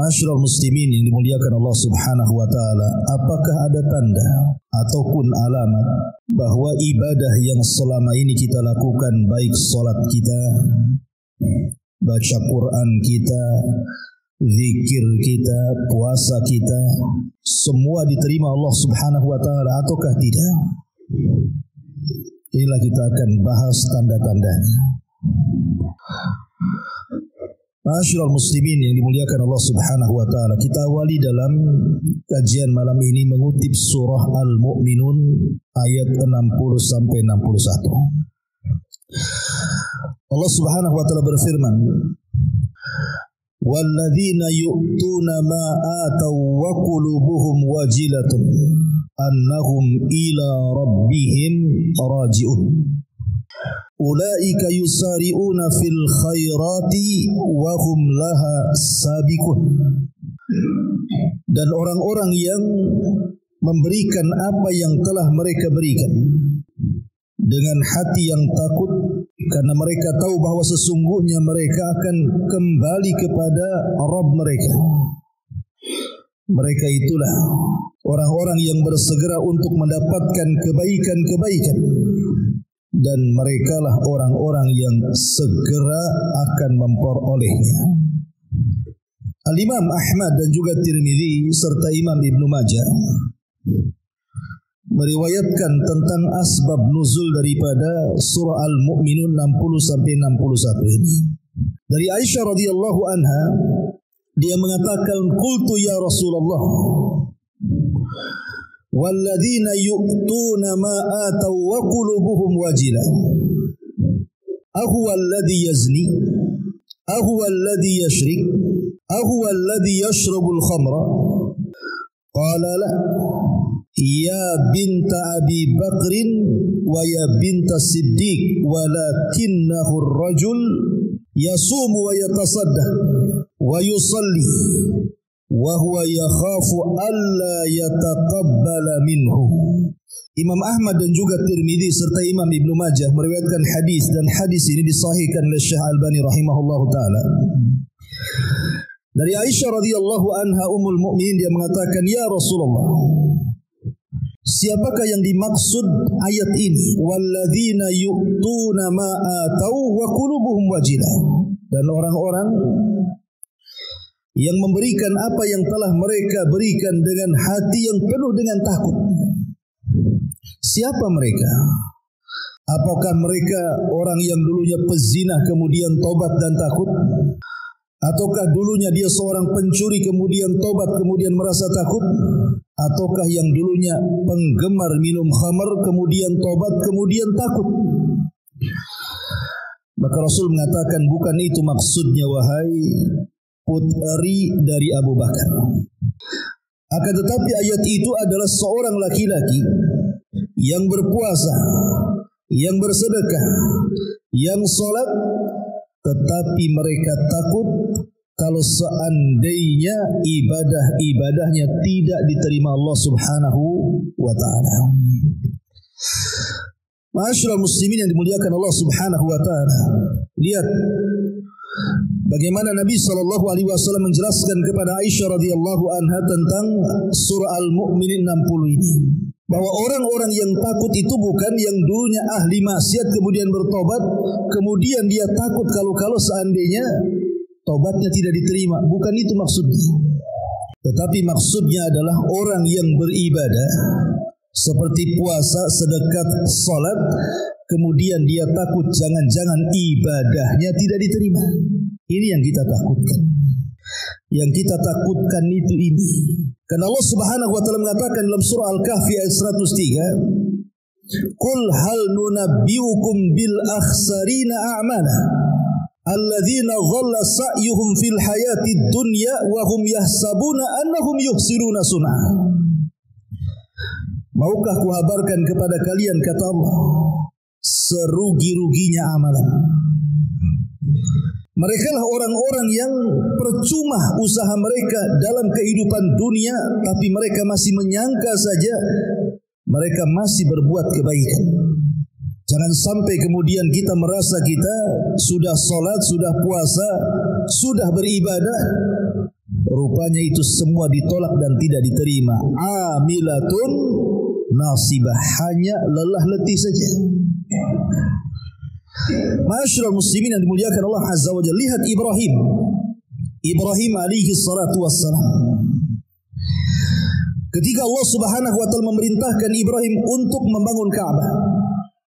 Ma'asyiral muslimin yang dimuliakan Allah Subhanahu wa taala, apakah ada tanda ataupun alamat bahwa ibadah yang selama ini kita lakukan, baik salat kita, baca Quran kita, zikir kita, puasa kita, semua diterima Allah Subhanahu wa taala ataukah tidak? Inilah kita akan bahas tanda-tandanya. Ma'asyiral muslimin yang dimuliakan Allah Subhanahu wa taala, kita awali dalam kajian malam ini mengutip surah Al-Mu'minun ayat 60 sampai 61. Allah Subhanahu wa taala berfirman, "Walladzina yu'tuna ma ataw wa qulubuhum wajilatun annahum ila rabbihim raji'un. Ulaika yusari'una fil khairati wa hum laha sabiqun." Dan orang-orang yang memberikan apa yang telah mereka berikan dengan hati yang takut, karena mereka tahu bahwa sesungguhnya mereka akan kembali kepada Rabb mereka. Mereka itulah orang-orang yang bersegera untuk mendapatkan kebaikan-kebaikan, dan merekalah orang-orang yang segera akan memperolehnya. Al-Imam Ahmad dan juga Tirmidzi serta Imam Ibnu Majah meriwayatkan tentang asbab nuzul daripada surah Al-Mu'minun 60 sampai 61 ini. Dari Aisyah radhiyallahu anha, dia mengatakan, "Qultu ya Rasulullah, walladzina yu'tuna ma ataw wa qulubuhum wajilah, ahuwa alladhi yazni, ahuwa alladhi yashrik, ahuwa alladhi yashrabul khamra?" Qala la, "Ya binta Abi Bakrin wa ya binta Siddiq, walakinnahu ar-rajul yasumu wa yatasaddaq wa yusalli wa huwa yakhafu alla yataqabbala minhu." Imam Ahmad dan juga Tirmidzi serta Imam Ibnu Majah meriwayatkan hadis, dan hadis ini disahihkan oleh Syekh Albani rahimahullahu taala. Dari Aisyah radhiyallahu anha ummul mukminin, dia mengatakan, "Ya Rasulullah, siapakah yang dimaksud ayat ini? Walladzina yu'tuna ma ataw wa qulubuhum wajilah." Dan orang-orang yang memberikan apa yang telah mereka berikan dengan hati yang penuh dengan takut. Siapa mereka? Apakah mereka orang yang dulunya pezina kemudian tobat dan takut? Ataukah dulunya dia seorang pencuri kemudian tobat kemudian merasa takut? Ataukah yang dulunya penggemar minum khamar kemudian tobat kemudian takut? Maka Rasul mengatakan, bukan itu maksudnya wahai putri dari Abu Bakar. Akan tetapi ayat itu adalah seorang laki-laki yang berpuasa, yang bersedekah, yang sholat, tetapi mereka takut kalau seandainya ibadah-ibadahnya tidak diterima Allah Subhanahu wa ta'ala. Ma'asyiral muslimin yang dimuliakan Allah Subhanahu wa ta'ala, lihat bagaimana Nabi SAW menjelaskan kepada Aisyah radhiyallahu anha tentang surah Al-Mu'minin 60 ini, bahwa orang-orang yang takut itu bukan yang dulunya ahli maksiat kemudian bertobat, kemudian dia takut kalau seandainya tobatnya tidak diterima. Bukan itu maksudnya. Tetapi maksudnya adalah orang yang beribadah seperti puasa, sedekah, salat, kemudian dia takut jangan-jangan ibadahnya tidak diterima. Ini yang kita takutkan. Yang kita takutkan itu ini. Karena Allah Subhanahu wa taala mengatakan dalam surah Al-Kahfi ayat 103, "Qul hal nunabbiukum bil akhsarina a'mala alladzina dhalla sa'yuhum fil hayatid dunya wa hum yahsabuna annahum yuhsiruna sun'a." Maukah kuhabarkan kepada kalian, kata Allah, serugi-ruginya amalan. Mereka lah orang-orang yang percuma usaha mereka dalam kehidupan dunia, tapi mereka masih menyangka saja mereka masih berbuat kebaikan. Jangan sampai kemudian kita merasa kita sudah sholat, sudah puasa, sudah beribadah, rupanya itu semua ditolak dan tidak diterima. Amilatun nasibah, hanya lelah letih saja. Ma'asyiral muslimin yang dimuliakan Allah Azza wa Jalla, lihat Ibrahim alaihi salatu wassalam. Ketika Allah Subhanahu wa taala memerintahkan Ibrahim untuk membangun Ka'bah,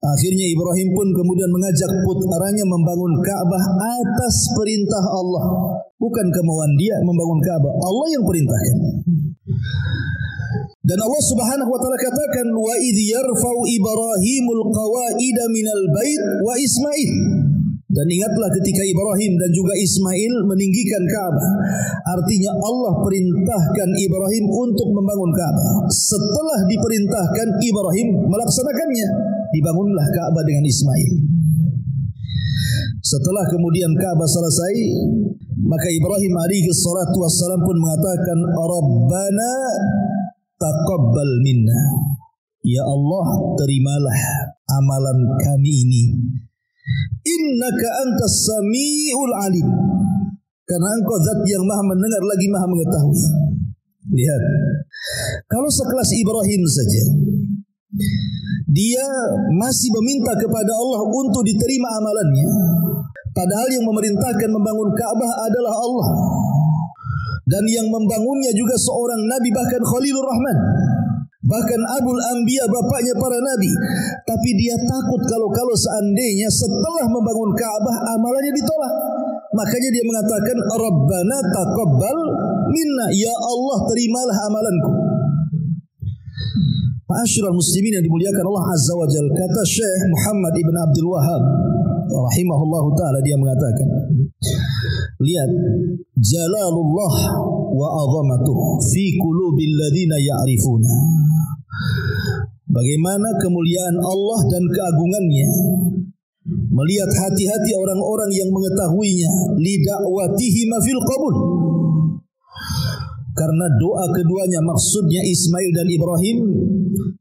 akhirnya Ibrahim pun kemudian mengajak putranya membangun Ka'bah atas perintah Allah. Bukan kemauan dia membangun Ka'bah, Allah yang perintahkan. Dan Allah Subhanahu wa taala katakan, wa idh yarfa'u Ibrahimul qawaida minal bait wa Ismail. Dan ingatlah ketika Ibrahim dan juga Ismail meninggikan Ka'bah. Artinya Allah perintahkan Ibrahim untuk membangun Ka'bah. Setelah diperintahkan, Ibrahim melaksanakannya. Dibangunlah Ka'bah dengan Ismail. Setelah kemudian Ka'bah selesai, maka Ibrahim alaihi salatu wassalam pun mengatakan, Rabbana taqabbal minna. Ya Allah, terimalah amalan kami ini. Innaka antas sami'ul alim. Karena engkau zat yang maha mendengar lagi maha mengetahui. Lihat, kalau sekelas Ibrahim saja, dia masih meminta kepada Allah untuk diterima amalannya, padahal yang memerintahkan membangun Ka'bah adalah Allah, dan yang membangunnya juga seorang Nabi, bahkan Khalilur Rahman, bahkan Abul Anbiya, bapaknya para Nabi. Tapi dia takut kalau seandainya setelah membangun Ka'bah amalannya ditolak. Makanya dia mengatakan, Rabbana taqabbal minna. Ya Allah, terimalah amalanku. Ma'asyiral muslimin yang dimuliakan Allah Azza wa Jalla, kata Syekh Muhammad ibn Abdul Wahhab rahimahullahu ta'ala, dia mengatakan, lihat, jalalullah wa azamatuh fi qulubil ladzina ya'rifuna. Bagaimana kemuliaan Allah dan keagungannya melihat hati-hati orang-orang yang mengetahuinya, li da'watihi ma fil qabul. Karena doa keduanya, maksudnya Ismail dan Ibrahim,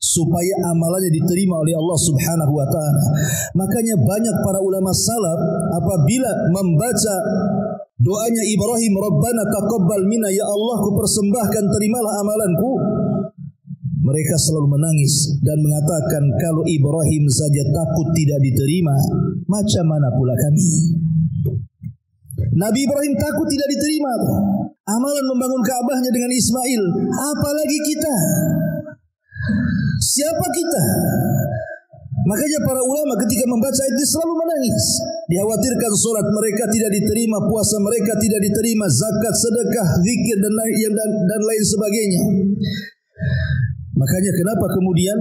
supaya amalannya diterima oleh Allah Subhanahu wa taala. Makanya banyak para ulama salaf apabila membaca doanya Ibrahim, Rabbana taqabbal minna, ya Allah, kupersembahkan terimalah amalanku, mereka selalu menangis dan mengatakan, kalau Ibrahim saja takut tidak diterima, macam mana pula kami? Nabi Ibrahim takut tidak diterima amalan membangun Ka'bahnya dengan Ismail, apalagi kita? Siapa kita? Makanya para ulama ketika membaca itu selalu menangis. Dikhawatirkan solat mereka tidak diterima, puasa mereka tidak diterima, zakat, sedekah, zikir dan lain sebagainya. Makanya kenapa kemudian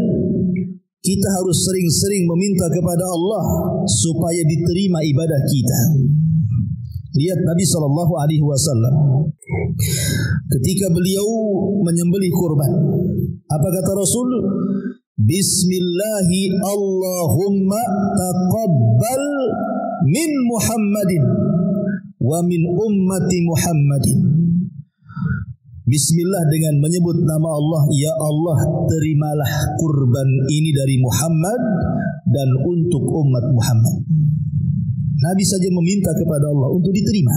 kita harus sering-sering meminta kepada Allah supaya diterima ibadah kita. Lihat Nabi SAW ketika beliau menyembelih kurban, apa kata Rasul? Bismillahi Allahumma taqabbal min Muhammadin wa min ummati Muhammadin. Bismillah, dengan menyebut nama Allah, ya Allah, terimalah kurban ini dari Muhammad dan untuk umat Muhammad. Nabi saja meminta kepada Allah untuk diterima.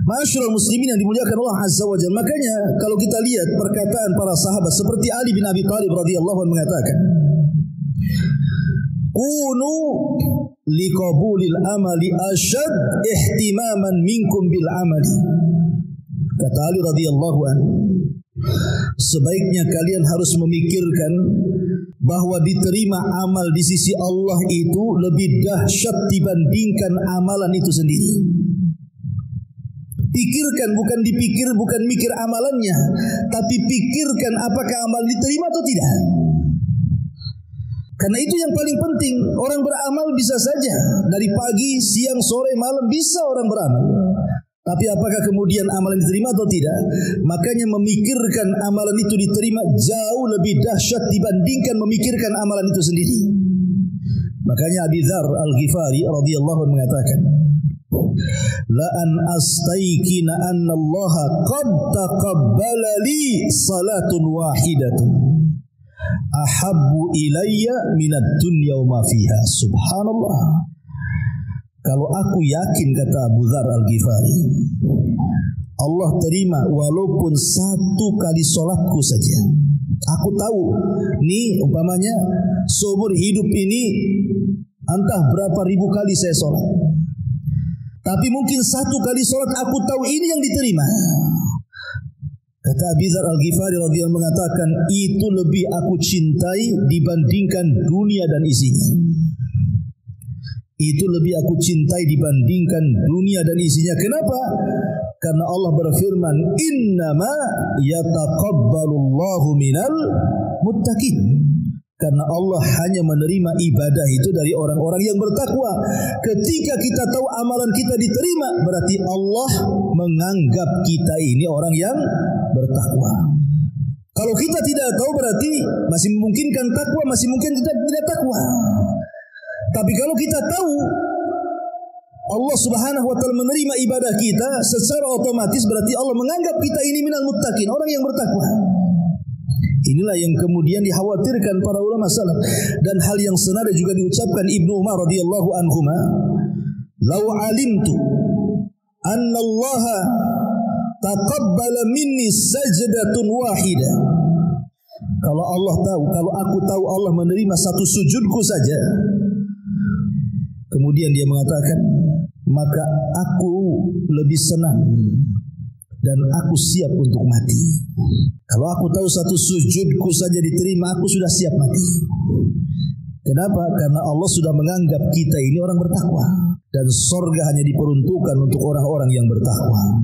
Ma'asyiral muslimin yang dimuliakan Allah Azza wa Jalla. Makanya kalau kita lihat perkataan para sahabat seperti Ali bin Abi Thalib radhiyallahu anhu mengatakan, kunu liqabulil amali asyad ihtimaman minkum bil amali. Kata Ali radhiyallahu anhu, sebaiknya kalian harus memikirkan bahwa diterima amal di sisi Allah itu lebih dahsyat dibandingkan amalan itu sendiri. Pikirkan, bukan dipikir, bukan mikir amalannya, tapi pikirkan apakah amal diterima atau tidak. Karena itu yang paling penting. Orang beramal bisa saja dari pagi, siang, sore, malam bisa orang beramal. Tapi apakah kemudian amalan diterima atau tidak? Makanya memikirkan amalan itu diterima jauh lebih dahsyat dibandingkan memikirkan amalan itu sendiri. Makanya Abi Dzar Al-Ghifari radhiyallahu anhu mengatakan, la an astaykina anna Allah qad taqabbala li salatun wahidatun ahabbu ilayya minad dunya wa ma fiha. Subhanallah. Kalau aku yakin, kata Abu Dzar Al-Ghifari, Allah terima walaupun satu kali sholatku saja. Aku tahu nih umpamanya seumur hidup ini entah berapa ribu kali saya sholat, tapi mungkin satu kali sholat aku tahu ini yang diterima. Kata Abu Dzar Al-Ghifari radhiyallahu mengatakan, itu lebih aku cintai dibandingkan dunia dan isinya. Itu lebih aku cintai dibandingkan dunia dan isinya. Kenapa? Karena Allah berfirman, innama yataqabbalullahu minal muttaqin. Karena Allah hanya menerima ibadah itu dari orang-orang yang bertakwa. Ketika kita tahu amalan kita diterima, berarti Allah menganggap kita ini orang yang bertakwa. Kalau kita tidak tahu, berarti masih memungkinkan takwa, masih mungkin tidak takwa. Tapi kalau kita tahu Allah Subhanahu wa taala menerima ibadah kita, secara otomatis berarti Allah menganggap kita ini minal muttaqin, orang yang bertakwa. Inilah yang kemudian dikhawatirkan para ulama salaf, dan hal yang senada juga diucapkan Ibnu Umar radhiyallahu anhuma, "Lau alimtu anna Allah taqabbala minni sajdatun wahidah." Kalau Allah tahu, kalau aku tahu Allah menerima satu sujudku saja, kemudian dia mengatakan, maka aku lebih senang dan aku siap untuk mati. Kalau aku tahu satu sujudku saja diterima, aku sudah siap mati. Kenapa? Karena Allah sudah menganggap kita ini orang bertakwa, dan surga hanya diperuntukkan untuk orang-orang yang bertakwa.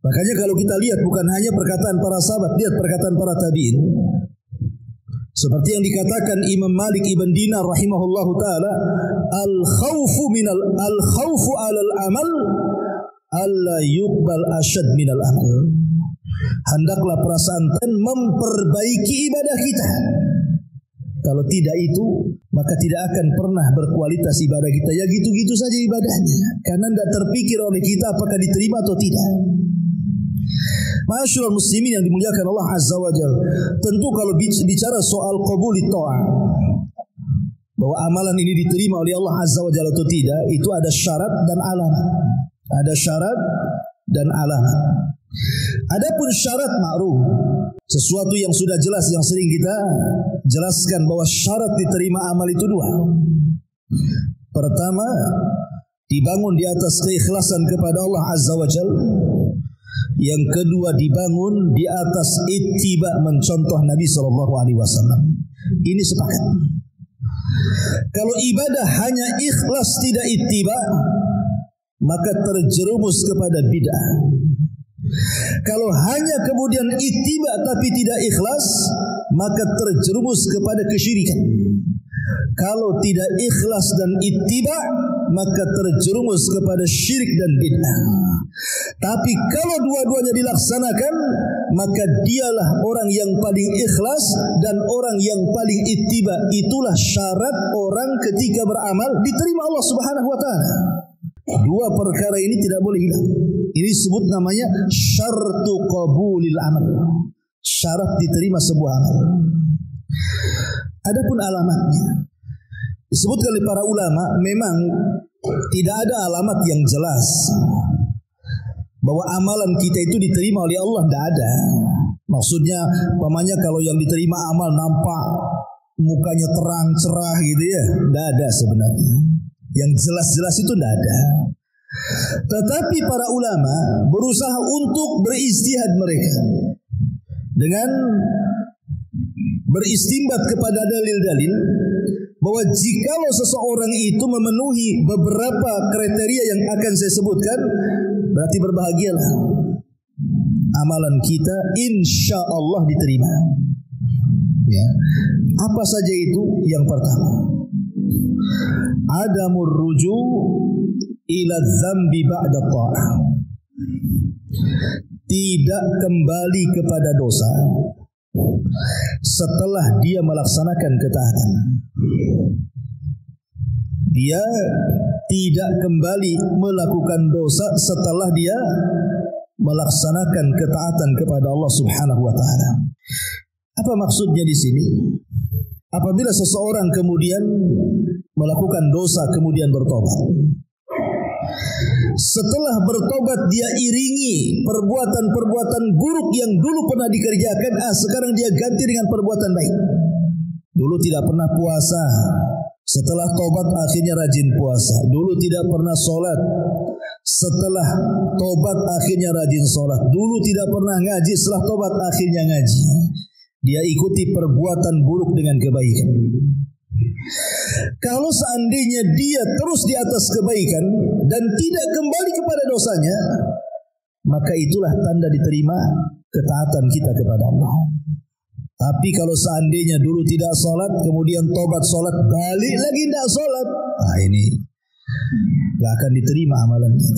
Makanya kalau kita lihat bukan hanya perkataan para sahabat, lihat perkataan para tabi'in. Seperti yang dikatakan Imam Malik ibn Dinar rahimahullahu taala, al-khawfu 'alal amal alla yuqbal asyad minal amal. Hendaklah perasaan dan memperbaiki ibadah kita. Kalau tidak itu, maka tidak akan pernah berkualitas ibadah kita. Ya gitu-gitu saja ibadahnya, karena tidak terpikir oleh kita apakah diterima atau tidak. Ma'asyiral muslimin yang dimuliakan Allah Azza wa Jalla, tentu kalau bicara soal qabuli ta'ah, bahwa amalan ini diterima oleh Allah Azza wa Jalla atau tidak, itu ada syarat dan alamat. Ada syarat dan alamat. Adapun syarat ma'ruf, sesuatu yang sudah jelas, yang sering kita jelaskan bahwa syarat diterima amal itu dua. Pertama, dibangun di atas keikhlasan kepada Allah Azza wa Jalla. Yang kedua, dibangun di atas ittiba, mencontoh Nabi SAW. Ini sepakat. Kalau ibadah hanya ikhlas tidak ittiba, maka terjerumus kepada bid'ah. Kalau hanya kemudian ittiba tapi tidak ikhlas, maka terjerumus kepada kesyirikan. Kalau tidak ikhlas dan ittiba, maka terjerumus kepada syirik dan bid'ah. Tapi kalau dua-duanya dilaksanakan, maka dialah orang yang paling ikhlas dan orang yang paling ittiba. Itulah syarat orang ketika beramal diterima Allah Subhanahu wa taala. Dua perkara ini tidak boleh hilang. Ini disebut namanya syartu qabulil amal. Syarat diterima sebuah amal. Adapun alamatnya, disebutkan oleh para ulama, memang tidak ada alamat yang jelas bahwa amalan kita itu diterima oleh Allah, tidak ada. Maksudnya, pamannya kalau yang diterima amal nampak mukanya terang cerah gitu ya, tidak ada sebenarnya. Yang jelas-jelas itu tidak ada. Tetapi para ulama berusaha untuk berijtihad mereka dengan beristimbat kepada dalil-dalil bahwa jikalau seseorang itu memenuhi beberapa kriteria yang akan saya sebutkan, berarti berbahagialah amalan kita, insya Allah diterima. Ya. Apa saja itu? Yang pertama, adamur ruju' ila dzambi ba'da ta'ah. Tidak kembali kepada dosa setelah dia melaksanakan ketaatan. Dia tidak kembali melakukan dosa setelah dia melaksanakan ketaatan kepada Allah Subhanahu wa taala. Apa maksudnya di sini? Apabila seseorang kemudian melakukan dosa kemudian bertobat. Setelah bertobat dia iringi perbuatan-perbuatan buruk yang dulu pernah dikerjakan, sekarang dia ganti dengan perbuatan baik. Dulu tidak pernah puasa, setelah tobat akhirnya rajin puasa. Dulu tidak pernah sholat, setelah tobat akhirnya rajin sholat. Dulu tidak pernah ngaji, setelah tobat akhirnya ngaji. Dia ikuti perbuatan buruk dengan kebaikan. Kalau seandainya dia terus di atas kebaikan dan tidak kembali kepada dosanya, maka itulah tanda diterima ketaatan kita kepada Allah. Tapi kalau seandainya dulu tidak sholat, kemudian tobat sholat, balik lagi tidak sholat, ini gak akan diterima amalannya.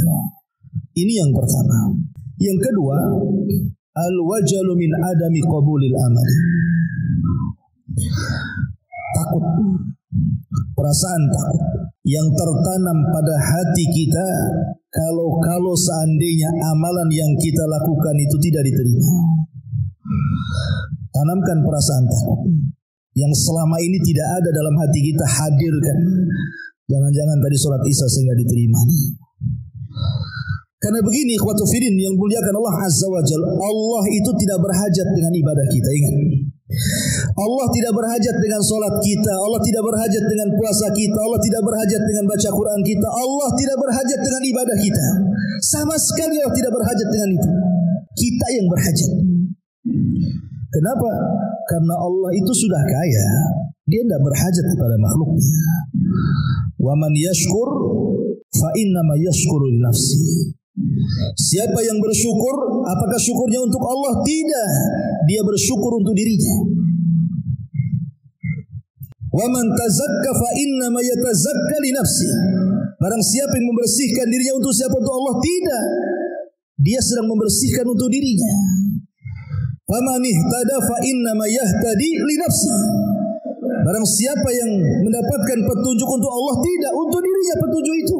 Ini yang pertama. Yang kedua, al-wajalu min adami qabulil amal. Takut, perasaan takut yang tertanam pada hati kita kalau seandainya amalan yang kita lakukan itu tidak diterima. Tanamkan perasaan takut yang selama ini tidak ada dalam hati kita, hadirkan. Jangan-jangan tadi sholat isya sehingga diterima. Karena begini, ikhwatu fiddin yang muliakan Allah Azza wa Jalla, Allah itu tidak berhajat dengan ibadah kita. Ingat, Allah tidak berhajat dengan sholat kita, Allah tidak berhajat dengan puasa kita, Allah tidak berhajat dengan baca Quran kita, Allah tidak berhajat dengan ibadah kita. Sama sekali Allah tidak berhajat dengan itu. Kita yang berhajat. Kenapa? Karena Allah itu sudah kaya. Dia tidak berhajat kepada makhluknya. Wa man yashkur fa innama yashkuru li nafsi. Siapa yang bersyukur, apakah syukurnya untuk Allah? Tidak. Dia bersyukur untuk dirinya. Wa man tazakka fa innama yatazakka li nafsi. Barang siapa yang membersihkan dirinya untuk siapa? Untuk Allah? Tidak. Dia sedang membersihkan untuk dirinya. Faman ihtada fa innama yahtadi li nafsi. Barang siapa yang mendapatkan petunjuk untuk Allah? Tidak, untuk dirinya petunjuk itu.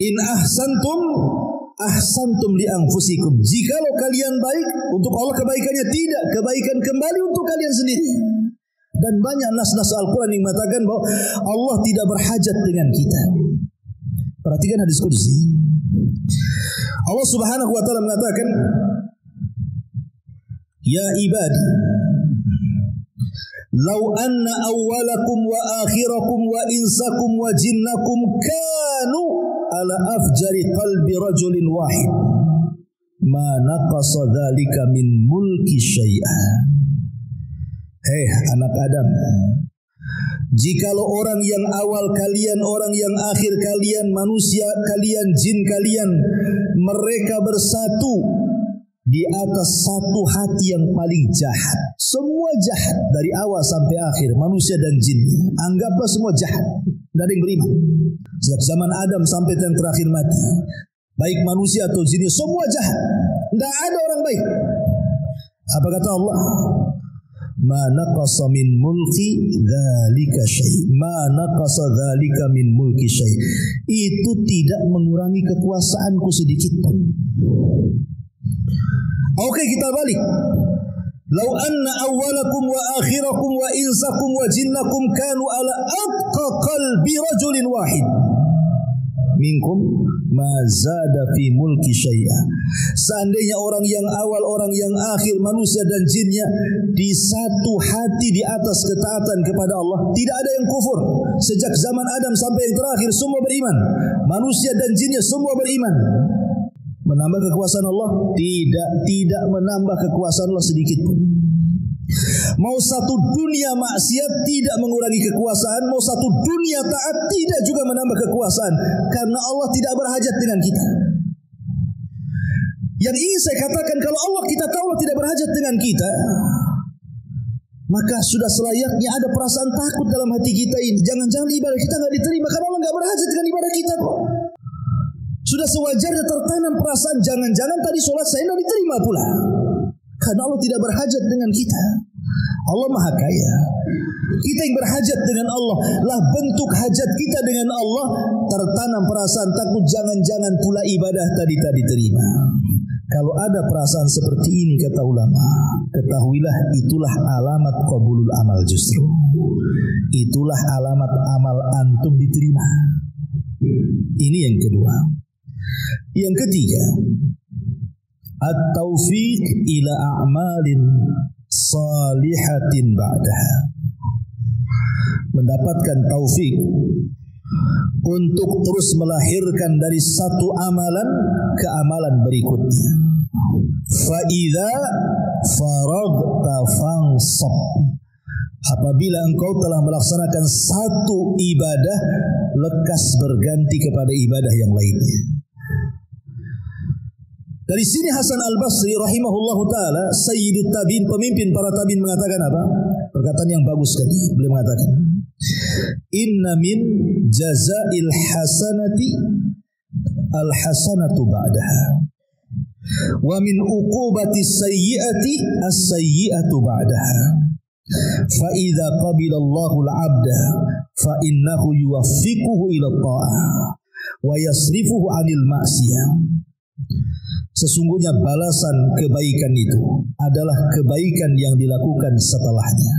In ahsantum ahsantum li anfusikum. Jikalau kalian baik, untuk Allah kebaikannya. Tidak, kebaikan kembali untuk kalian sendiri. Dan banyak nas-nas Al-Quran yang mengatakan bahwa Allah tidak berhajat dengan kita. Perhatikan hadis qudsi. Allah Subhanahu wa taala mengatakan, ya ibadi, law anna awwalakum wa akhirakum wa insakum wa jinnakum kanu ala afjari qalbi rajulin wahid ma naqasa dhalika min mulki syai'an. Hei anak Adam, jikalau orang yang awal kalian, orang yang akhir kalian, manusia kalian, jin kalian, mereka bersatu di atas satu hati yang paling jahat. Semua jahat dari awal sampai akhir, manusia dan jinnya. Anggaplah semua jahat, tidak ada yang beriman. Sejak zaman Adam sampai yang terakhir mati, baik manusia atau jinnya, semua jahat. Tidak ada orang baik. Apa kata Allah? Ma naqasa min mulki dzalika syai'. Ma naqasa dzalika min mulki syai'. Itu tidak mengurangi kekuasaanku sedikit pun. Oke, kita balik. Lau anna awwalakum wa akhirakum wa insakum wa jinnakum kanu ala atqa qalbi rajulin wahid minkum ma zada fi mulki syai'a. Seandainya orang yang awal, orang yang akhir, manusia dan jinnya di satu hati di atas ketaatan kepada Allah, tidak ada yang kufur. Sejak zaman Adam sampai yang terakhir semua beriman. Manusia dan jinnya semua beriman. Menambah kekuasaan Allah? Tidak menambah kekuasaan Allah sedikit pun. Mau satu dunia maksiat tidak mengurangi kekuasaan, mau satu dunia taat tidak juga menambah kekuasaan, karena Allah tidak berhajat dengan kita. Yang ingin saya katakan, kalau Allah kita tahu Allah tidak berhajat dengan kita, maka sudah selayaknya ada perasaan takut dalam hati kita ini. Jangan-jangan ibadah kita nggak diterima karena Allah nggak berhajat dengan ibadah kita kok. Sudah sewajarnya tertanam perasaan jangan-jangan tadi sholat saya tidak diterima pula. Karena Allah tidak berhajat dengan kita. Allah Maha Kaya. Kita yang berhajat dengan Allah lah bentuk hajat kita dengan Allah. Tertanam perasaan takut jangan-jangan pula ibadah tadi tak diterima. Kalau ada perasaan seperti ini, kata ulama, ketahuilah itulah alamat qabulul amal justru. Itulah alamat amal antum diterima. Ini yang kedua. Yang ketiga, at-taufiq ila a'malin salihatin ba'daha. Mendapatkan taufik untuk terus melahirkan dari satu amalan ke amalan berikutnya. Fa idza faragta fansab. Apabila engkau telah melaksanakan satu ibadah, lekas berganti kepada ibadah yang lainnya. Dari sini Hasan Al-Basri rahimahullahu taala, sayyidut tabi'in, pemimpin para tabi'in, mengatakan apa? Perkataan yang bagus tadi. Beliau mengatakan, inna min jazail hasanati al-hasanatu ba'daha, wa min uqubati sayyi'ati as-sayyi'atu ba'daha. Fa idza qabila Allahu al-'abda fa innahu yuwaffiquhu ila at-tha'ah wa yasrifuhu 'anil ma'siyah. Sesungguhnya balasan kebaikan itu adalah kebaikan yang dilakukan setelahnya.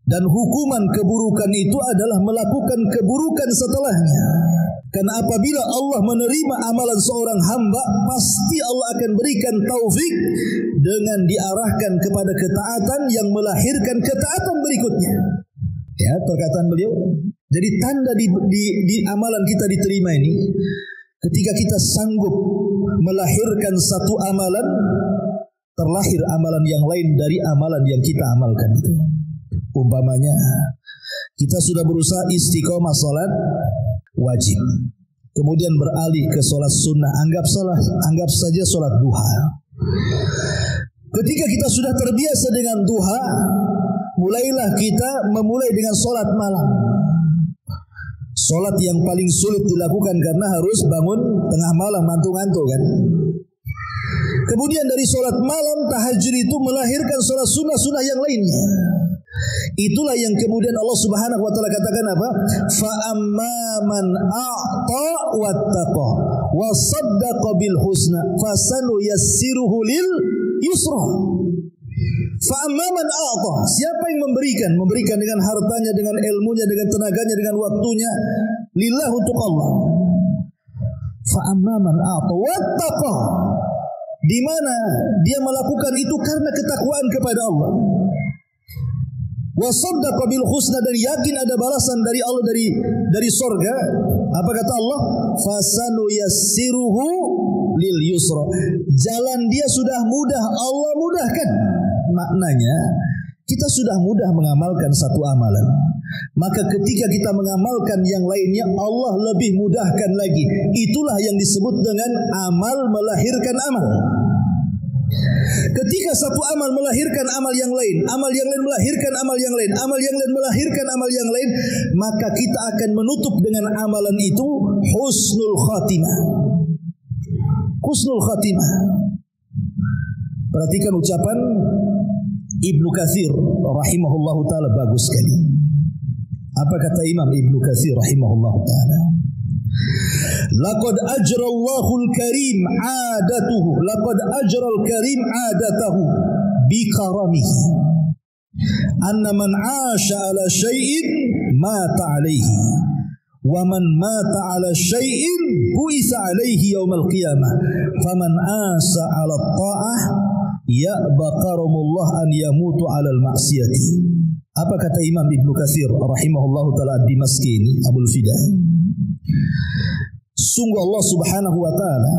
Dan hukuman keburukan itu adalah melakukan keburukan setelahnya. Karena apabila Allah menerima amalan seorang hamba, pasti Allah akan berikan taufik dengan diarahkan kepada ketaatan yang melahirkan ketaatan berikutnya. Ya, perkataan beliau. Jadi tanda di amalan kita diterima ini, ketika kita sanggup melahirkan satu amalan, terlahir amalan yang lain dari amalan yang kita amalkan itu. Umpamanya, kita sudah berusaha istiqomah salat wajib, kemudian beralih ke salat sunnah, anggap saja salat duha. Ketika kita sudah terbiasa dengan duha, mulailah kita memulai dengan salat malam. Salat yang paling sulit dilakukan karena harus bangun tengah malam, ngantuk-ngantuk kan. Kemudian dari salat malam, tahajud itu melahirkan salat sunnah-sunnah yang lainnya. Itulah yang kemudian Allah Subhanahu wa taala katakan apa? Fa amman a'ta wattaqa wa saddaqa bil husna fasanuyassiruhu lil yusra. Fa amman a'ta, siapa yang memberikan dengan hartanya, dengan ilmunya, dengan tenaganya, dengan waktunya lillah, untuk Allah. Fa amman a'ta wattaqa, di mana dia melakukan itu karena ketakwaan kepada Allah. Wa saddaqa bil husna, dan yakin ada balasan dari Allah, dari surga. Apa kata Allah? Fasanuyassiruhu lil yusra, jalan dia sudah mudah, Allah mudahkan. Maknanya kita sudah mudah mengamalkan satu amalan, maka ketika kita mengamalkan yang lainnya, Allah lebih mudahkan lagi. Itulah yang disebut dengan amal melahirkan amal. Ketika satu amal melahirkan amal yang lain, amal yang lain melahirkan amal yang lain, amal yang lain melahirkan amal yang lain, maka kita akan menutup dengan amalan itu husnul khatimah. Husnul khatimah. Perhatikan ucapan Ibnu Katsir rahimahullahu taala, bagus sekali. Apa kata Imam Ibnu Katsir rahimahullahu taala? Laqad ajra Allahul Karim adatuhu, laqad ajra al-Karim adatahu bi karamihi, anna man 'asha ala syai'in mata 'alaihi, wa man mata 'ala syai'in bu'isa 'alaihi yaumal qiyamah, faman 'asa 'ala ta'ah ya'ba karamullah an yamutu 'ala al-ma'siyati. Apa kata Imam Ibnu Katsir rahimahullahu taala ad-Dimashqi ini, Abul Fida? Sungguh Allah Subhanahu wa taala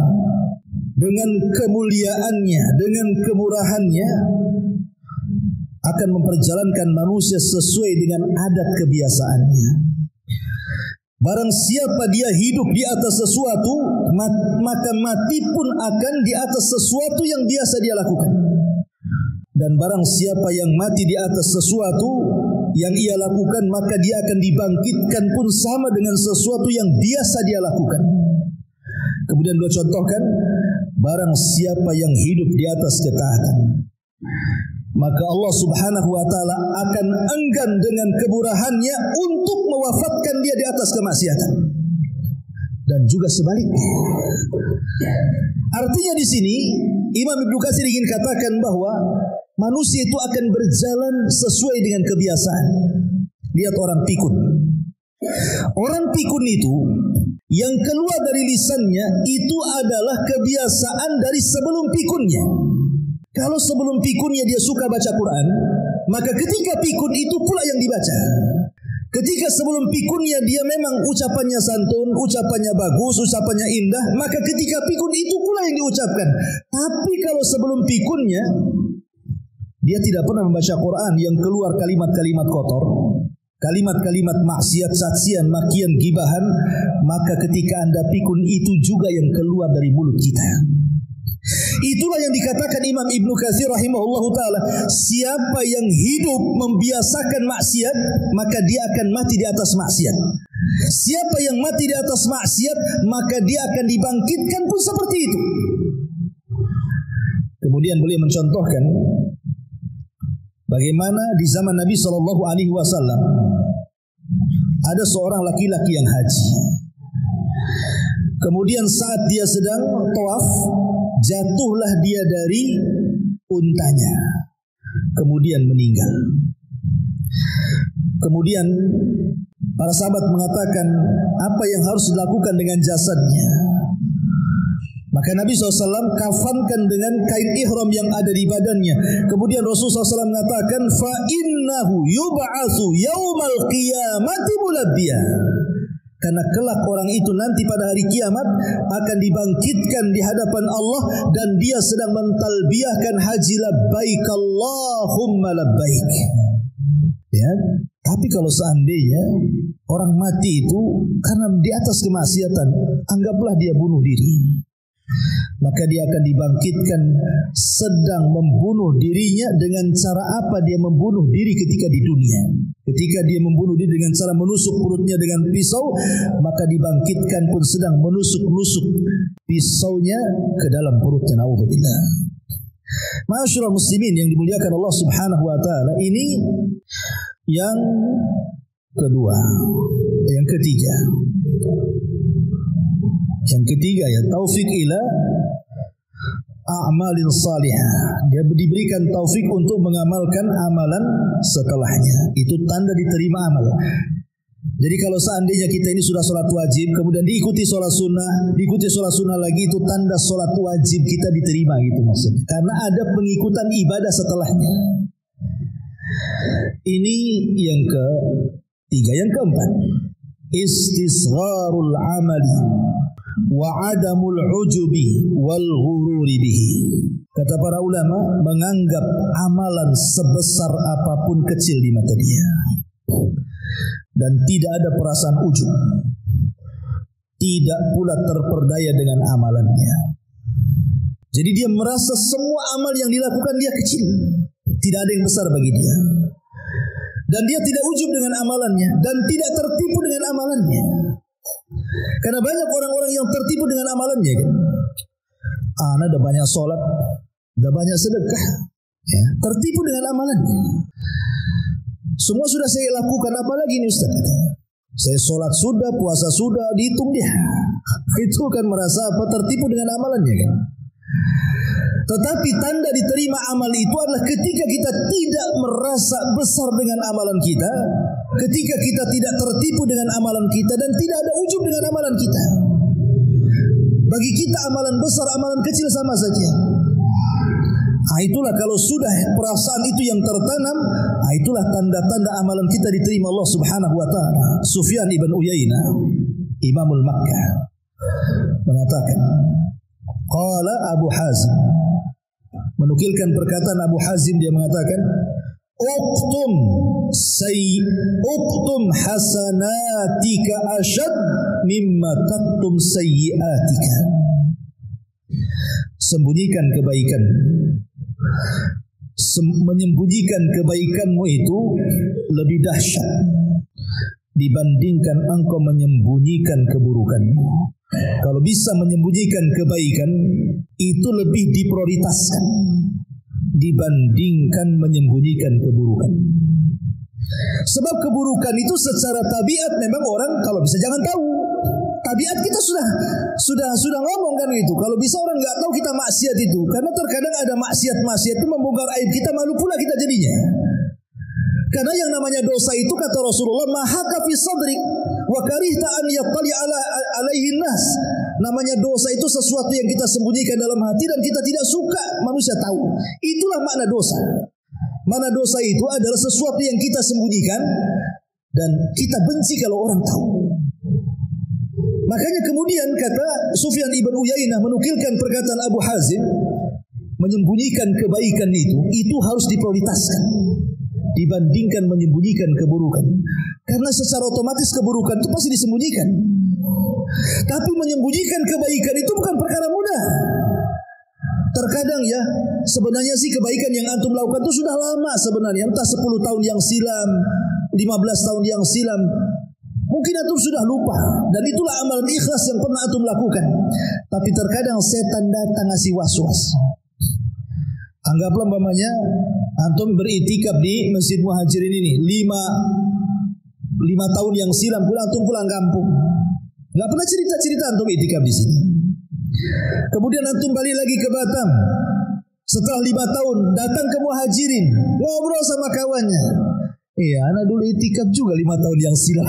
dengan kemuliaannya, dengan kemurahannya akan memperjalankan manusia sesuai dengan adat kebiasaannya. Barang siapa dia hidup di atas sesuatu, maka mati pun akan di atas sesuatu yang biasa dia lakukan. Dan barang siapa yang mati di atas sesuatu yang ia lakukan, maka dia akan dibangkitkan pun sama dengan sesuatu yang biasa dia lakukan. Kemudian beliau contohkan, barang siapa yang hidup di atas ketaatan, maka Allah Subhanahu wa taala akan enggan dengan kemurahannya untuk mewafatkan dia di atas kemaksiatan. dan juga sebaliknya. Artinya di sini Imam Ibnu Katsir ingin katakan bahwa manusia itu akan berjalan sesuai dengan kebiasaan. Lihat orang pikun. Orang pikun itu yang keluar dari lisannya itu adalah kebiasaan dari sebelum pikunnya. Kalau sebelum pikunnya dia suka baca Quran, maka ketika pikun itu pula yang dibaca. Ketika sebelum pikunnya dia memang ucapannya santun, ucapannya bagus, ucapannya indah, maka ketika pikun itu pula yang diucapkan. Tapi kalau sebelum pikunnya dia tidak pernah membaca Quran, yang keluar kalimat-kalimat kotor, kalimat-kalimat maksiat, saksian, makian, gibahan, maka ketika Anda pikun itu juga yang keluar dari mulut kita. Itulah yang dikatakan Imam Ibnu Katsir rahimahullahu taala, siapa yang hidup membiasakan maksiat, maka dia akan mati di atas maksiat. Siapa yang mati di atas maksiat, maka dia akan dibangkitkan pun seperti itu. Kemudian beliau mencontohkan bagaimana di zaman Nabi SAW ada seorang laki-laki yang haji. Kemudian saat dia sedang tawaf, jatuhlah dia dari untanya, kemudian meninggal. Kemudian para sahabat mengatakan, apa yang harus dilakukan dengan jasadnya? Maka Nabi SAW kafankan dengan kain ihram yang ada di badannya. Kemudian Rasulullah SAW mengatakan, fa innahu yub'atsu yaumal qiyamati mulabbiya. Karena kelak orang itu nanti pada hari kiamat akan dibangkitkan di hadapan Allah dan dia sedang mentalbiyahkan haji labbaik Allahumma labbaik. Ya, tapi kalau seandainya orang mati itu karena di atas kemaksiatan, anggaplah dia bunuh diri, maka dia akan dibangkitkan sedang membunuh dirinya. Dengan cara apa dia membunuh diri ketika di dunia? Ketika dia membunuh diri dengan cara menusuk perutnya dengan pisau, maka dibangkitkan pun sedang menusuk-nusuk pisaunya ke dalam perutnya. Naudzubillah. Ma'asyiral muslimin yang dimuliakan Allah Subhanahu wa taala, ini yang kedua. Yang ketiga. Yang ketiga ya, taufik ila a'malin salihah. Dia diberikan taufik untuk mengamalkan amalan setelahnya. Itu tanda diterima amal. Jadi kalau seandainya kita ini sudah sholat wajib, kemudian diikuti sholat sunnah lagi, itu tanda sholat wajib kita diterima gitu maksudnya. Karena ada pengikutan ibadah setelahnya. Ini yang ketiga. Yang keempat, istisgharul amali wa adamul ujubi wal ghururi bihi. Kata para ulama, menganggap amalan sebesar apapun kecil di mata dia, dan tidak ada perasaan ujub, tidak pula terperdaya dengan amalannya. Jadi dia merasa semua amal yang dilakukan dia kecil, tidak ada yang besar bagi dia, dan dia tidak ujub dengan amalannya dan tidak tertipu dengan amalannya. Karena banyak orang-orang yang tertipu dengan amalannya kan? Ana udah banyak sholat, udah banyak sedekah, ya, tertipu dengan amalannya. Semua sudah saya lakukan, apalagi ini Ustaz? Saya sholat sudah, puasa sudah, dihitung dia. Itu kan merasa apa? Tertipu dengan amalannya kan? Tetapi tanda diterima amal itu adalah ketika kita tidak merasa besar dengan amalan kita, ketika kita tidak tertipu dengan amalan kita, dan tidak ada ujub dengan amalan kita. Bagi kita amalan besar, amalan kecil sama saja. Itulah kalau sudah perasaan itu yang tertanam, itulah tanda-tanda amalan kita diterima Allah Subhanahu wa taala. Sufyan ibn Uyainah, Imamul Makkah, mengatakan, qala Abu Hazim, menukilkan perkataan Abu Hazim, dia mengatakan, Uktum hasanatika ashad mimma taktum sayyiatika. Sembunyikan kebaikan, menyembunyikan kebaikanmu itu lebih dahsyat dibandingkan engkau menyembunyikan keburukanmu. Kalau bisa menyembunyikan kebaikan, itu lebih diprioritaskan dibandingkan menyembunyikan keburukan. Sebab keburukan itu secara tabiat memang orang kalau bisa jangan tahu. tabiat kita sudah ngomong kan gitu. Kalau bisa orang nggak tahu kita maksiat itu, karena terkadang ada maksiat itu membongkar aib kita, malu pula kita jadinya. Karena yang namanya dosa itu kata Rasulullah, mahaka fi sadrik wa karihta an yattali alaihi nas. Namanya dosa itu sesuatu yang kita sembunyikan dalam hati dan kita tidak suka manusia tahu. Itulah makna dosa. Makna dosa itu adalah sesuatu yang kita sembunyikan dan kita benci kalau orang tahu. Makanya kemudian kata Sufyan ibn Uyainah menukilkan perkataan Abu Hazim, menyembunyikan kebaikan itu harus diprioritaskan dibandingkan menyembunyikan keburukan. Karena secara otomatis keburukan itu pasti disembunyikan. Tapi menyembunyikan kebaikan itu bukan perkara mudah. Terkadang ya, sebenarnya sih kebaikan yang antum lakukan itu sudah lama sebenarnya. Entah 10 tahun yang silam, 15 tahun yang silam. Mungkin antum sudah lupa. Dan itulah amalan ikhlas yang pernah antum lakukan. Tapi terkadang setan datang ngasih was-was. Anggaplah umpamanya antum beritikaf di Masjid Muhajirin ini 5 tahun yang silam, antum pulang kampung. Enggak pernah cerita antum itikaf di sini. Kemudian antum balik lagi ke Batam. Setelah 5 tahun datang ke Muhajirin, ngobrol sama kawannya. Iya, anak dulu itikaf juga 5 tahun yang silam.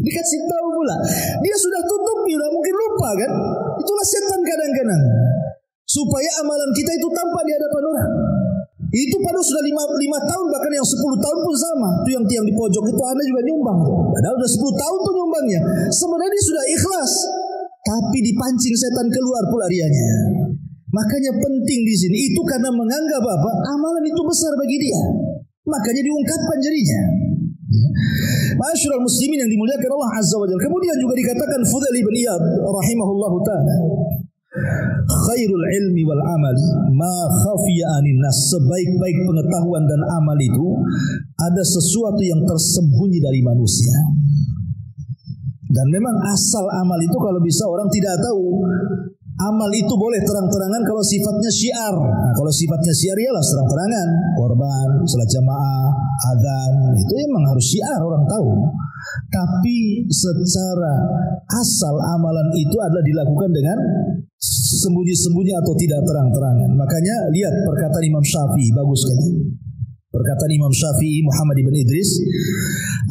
Dikasih tahu pula. Dia sudah tutup, udah mungkin lupa kan? Itulah setan kadang-kadang. Supaya amalan kita itu tampak di hadapan orang. Itu pada sudah 5 tahun, bahkan yang 10 tahun pun sama. Itu yang tiang di pojok itu Anda juga nyumbang. Padahal sudah 10 tahun tuh nyumbangnya. Sebenarnya dia sudah ikhlas, tapi dipancing setan keluar pula rianya. Makanya penting di sini itu karena menganggap apa? Amalan itu besar bagi dia. Makanya diungkapkan jadinya. Ma'asyiral muslimin yang dimuliakan Allah Azza wa Jalla. Kemudian juga dikatakan Fudail bin Iyad rahimahullahu taala, khairul ilmi wal amali ma khafiya anin nas. Sebaik-baik pengetahuan dan amal itu ada sesuatu yang tersembunyi dari manusia. Dan memang asal amal itu kalau bisa orang tidak tahu. Amal itu boleh terang-terangan kalau sifatnya syiar. Nah, kalau sifatnya syiar ialah terang-terangan, korban, salat jamaah, adzan, itu memang harus syiar, orang tahu. Tapi secara asal amalan itu adalah dilakukan dengan sembunyi-sembunyi atau tidak terang-terangan. Makanya lihat perkataan Imam Syafi'i, bagus sekali. Perkataan Imam Syafi'i Muhammad ibn Idris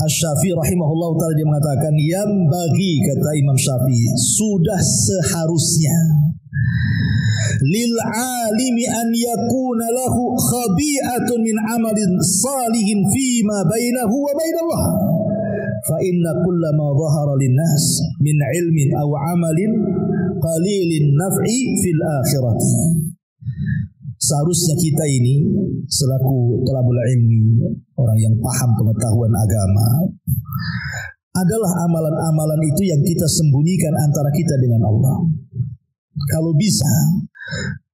Asy-Syafi'i rahimahullah ta'ala, dia mengatakan, yang bagi, kata Imam Syafi'i, sudah seharusnya lil alimi an yakuna lahu khabi'atun min amalin salihin fima bainahu wa bainallah, fa inna kulla ma dhahara linnas min ilmin aw amalin qalilin naf'i fil akhirati. Seharusnya kita ini selaku thalabul ilmi, orang yang paham pengetahuan agama, adalah amalan-amalan itu yang kita sembunyikan antara kita dengan Allah. Kalau bisa,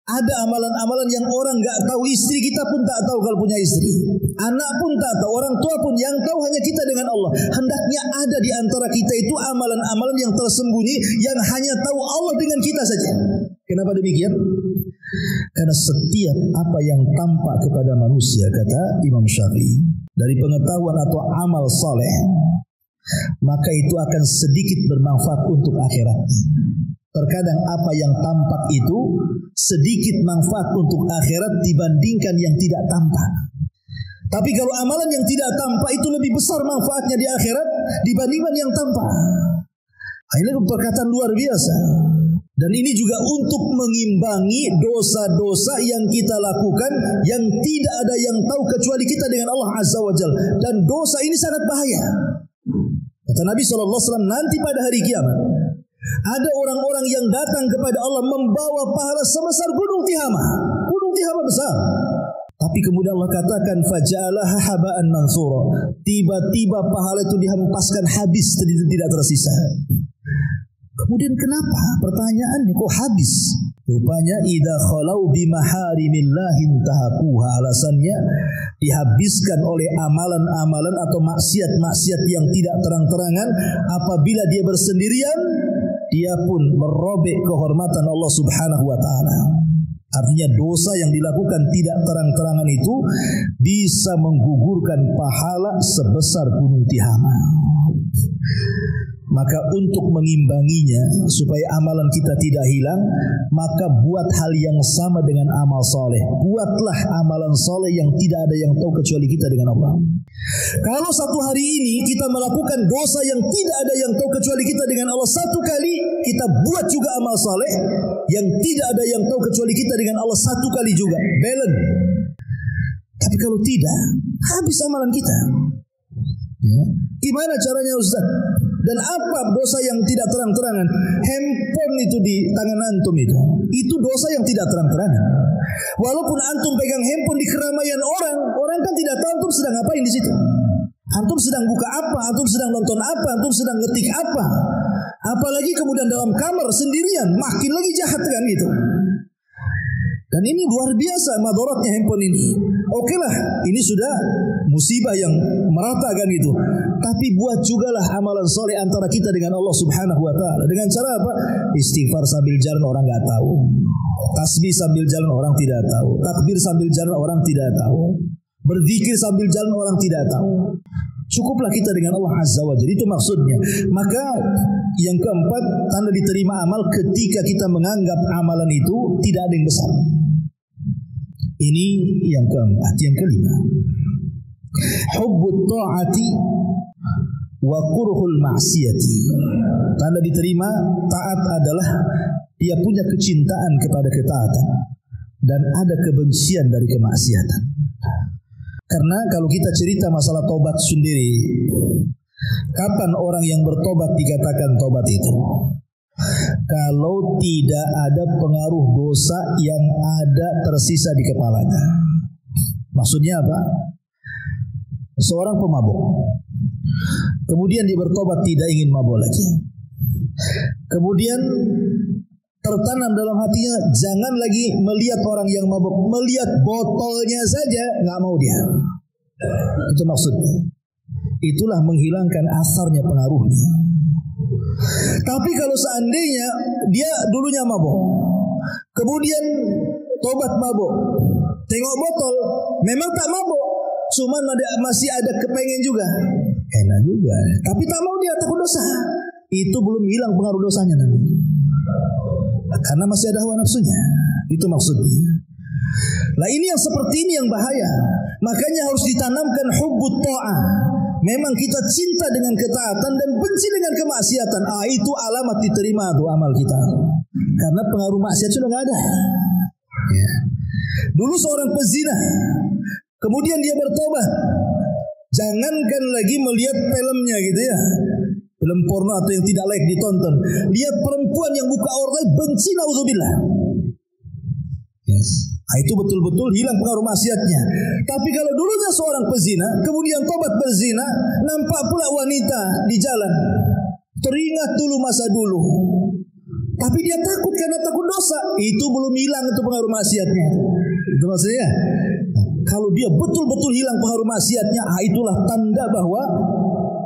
ada amalan-amalan yang orang gak tahu, istri kita pun tak tahu kalau punya istri, anak pun tak tahu, orang tua pun, yang tahu hanya kita dengan Allah. Hendaknya ada di antara kita itu amalan-amalan yang tersembunyi, yang hanya tahu Allah dengan kita saja. Kenapa demikian? Karena setiap apa yang tampak kepada manusia, kata Imam Syafi'i, dari pengetahuan atau amal saleh, maka itu akan sedikit bermanfaat untuk akhiratnya. Terkadang apa yang tampak itu sedikit manfaat untuk akhirat dibandingkan yang tidak tampak. Tapi kalau amalan yang tidak tampak itu lebih besar manfaatnya di akhirat dibandingkan yang tampak. Ini perkataan luar biasa. Dan ini juga untuk mengimbangi dosa-dosa yang kita lakukan yang tidak ada yang tahu kecuali kita dengan Allah Azza wa Jalla. Dan dosa ini sangat bahaya. Kata Nabi SAW, nanti pada hari kiamat ada orang-orang yang datang kepada Allah membawa pahala sebesar gunung Tihama. Gunung Tihama besar. Tapi kemudian Allah katakan faja'alaha haba'an mansura. Tiba-tiba pahala itu dihempaskan habis, tidak tersisa. Kemudian kenapa? Pertanyaannya kok habis? Rupanya idza khalau bimaharimillahi tahaquha. Alasannya dihabiskan oleh amalan-amalan atau maksiat-maksiat yang tidak terang-terangan. Apabila dia bersendirian, dia pun merobek kehormatan Allah Subhanahu wa taala. Artinya dosa yang dilakukan tidak terang-terangan itu bisa menggugurkan pahala sebesar gunung Tihama. Maka untuk mengimbanginya supaya amalan kita tidak hilang, maka buat hal yang sama dengan amal soleh. Buatlah amalan soleh yang tidak ada yang tahu kecuali kita dengan Allah. Kalau satu hari ini kita melakukan dosa yang tidak ada yang tahu kecuali kita dengan Allah, satu kali kita buat juga amal soleh yang tidak ada yang tahu kecuali kita dengan Allah, satu kali juga, balance. Tapi kalau tidak, habis amalan kita. Ya. Gimana caranya Ustaz? Dan apa dosa yang tidak terang-terangan? Handphone itu di tangan antum itu dosa yang tidak terang-terangan. Walaupun antum pegang handphone di keramaian orang kan tidak tahu antum sedang ngapain di situ. Antum sedang buka apa? Antum sedang nonton apa? Antum sedang ngetik apa? Apalagi kemudian dalam kamar sendirian, makin lagi jahat kan gitu. Dan ini luar biasa madaratnya handphone ini. Oke lah, ini sudah musibah yang merata kan itu. Tapi buat jugalah amalan soleh antara kita dengan Allah Subhanahu wa ta'ala. Dengan cara apa? Istighfar sambil jalan orang nggak tahu. Tasbih sambil jalan orang tidak tahu. Takbir sambil jalan orang tidak tahu. Berzikir sambil jalan orang tidak tahu. Cukuplah kita dengan Allah Azza wa Jalla. Itu maksudnya. Maka yang keempat, tanda diterima amal ketika kita menganggap amalan itu tidak ada yang besar. Ini yang keempat. Yang kelima, hubbut ta'ati wa kurhul ma'siyati. Tanda diterima taat adalah dia punya kecintaan kepada ketaatan dan ada kebencian dari kemaksiatan. Karena kalau kita cerita masalah tobat sendiri, kapan orang yang bertobat dikatakan tobat itu? Kalau tidak ada pengaruh dosa yang ada tersisa di kepalanya. Maksudnya apa? Seorang pemabuk, kemudian dia bertobat tidak ingin mabuk lagi. Kemudian tertanam dalam hatinya, jangan lagi melihat orang yang mabuk, melihat botolnya saja nggak mau dia. Itu maksudnya. Itulah menghilangkan asarnya, pengaruhnya. Tapi kalau seandainya dia dulunya mabuk, kemudian tobat mabuk, tengok botol, memang tak mabuk, cuman masih ada kepengen juga, enak juga, tapi tak mau dia, takut dosa. Itu belum hilang pengaruh dosanya namanya. Karena masih ada hawa nafsunya. Itu maksudnya. Nah ini yang seperti ini yang bahaya. Makanya harus ditanamkan hubbut ta'ah. Memang kita cinta dengan ketaatan dan benci dengan kemaksiatan. Itu alamat diterima tuh amal kita. Karena pengaruh maksiat sudah nggak ada. Ya. Dulu seorang pezina, kemudian dia bertobat. Jangankan lagi melihat filmnya gitu ya, film porno atau yang tidak layak ditonton. Lihat perempuan yang buka aurat, benci, naudzubillah. Yes. Itu betul-betul hilang pengaruh maksiatnya. Tapi kalau dulunya seorang pezina, kemudian tobat berzina, nampak pula wanita di jalan, teringat dulu masa dulu. Tapi dia takut karena takut dosa. Itu belum hilang itu pengaruh maksiatnya. Itu maksudnya. Kalau dia betul-betul hilang pengaruh maksiatnya, itulah tanda bahwa